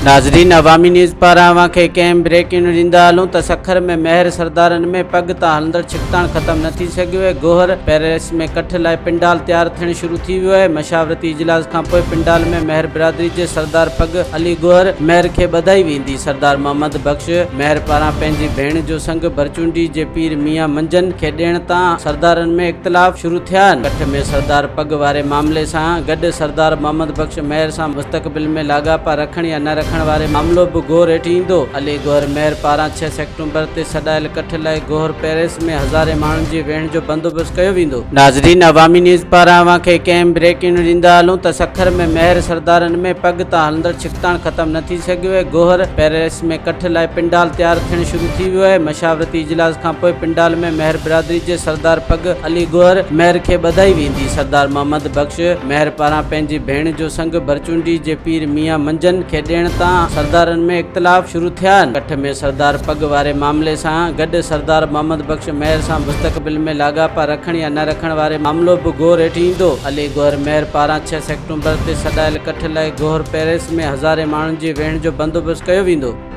नाज़रीन, अवामी न्यूज़ पारां अव्हांखे कंहिं ब्रेकिंग न्यूज़ ॾींदा हलूं त सखर में महर सरदारनि में पग तां हलंदड़ छिकताण ख़त्म न थी सघियो आहे। गोहर पैलेस में कठ लाइ पिंडाल तैयार थियण शुरू थी वियो आहे। मशावरती इजलास खां पोइ पिंडाल में महर बिरादरी जे सरदार पग अली गोहर महर खे ॿधाई वेंदी। सरदार मोहम्मद बख्श महर पारां पंहिंजी भेण जो संग भरचुंडी जे पीर मियां मंजन खे ॾियण तां सरदारनि में इख़्तिलाफ़ शुरू थिया आहिनि। कठ में सरदार पग वारे मामले सां गॾु सरदार मोहम्मद बख्श महर सां मुस्तक़बिल में लाॻापा रखण या न रखण वारे मामलो बि गौर हेठि ईंदो। अली गोहर महर पारां 6 सेप्टेम्बर ते सॾायल कठ लाइ गोहर पैलेस में हज़ारे माण्हुनि जी वेहण जो बंदोबस्त कयो वेंदो। नाज़रीन, अवामी न्यूज़ पारां अव्हांखे कंहिं ब्रेकिंग न्यूज़ ॾींदा हलूं त सखर में महर सरदारनि में पग तां हलंदड़ छिकताण ख़त्म न थी सघियो आहे। गोहर पैलेस में कठ लाइ पिंडाल तैयार थियण शुरू थी वियो आहे। मशावरती इजलास खां पोइ पिंडाल में महर बिरादरी जे सरदार पग अली गोहर महर खे ॿधाई वेंदी। सरदार मोहम्मद बख्श महर पारां पंहिंजी भेण जो संग भरचुंडी जे पीर मियां मंजन खे ॾियण तां सरदारनि में इख़्तिलाफ़ शुरू थिया आहिनि। कठ में सरदार पग वारे मामले सां गॾु सरदार मोहम्मद बख्श महर सां मुस्तक़बिल में लाॻापा रखण या न रखण वारे मामलो बि गौर हेठि ईंदो। अली गोहर महर पारां 6 सेप्टेम्बर ते सॾायल कठ लाइ गोहर पैलेस में हज़ारे माण्हुनि जी वेहण जो बंदोबस्त कयो वेंदो।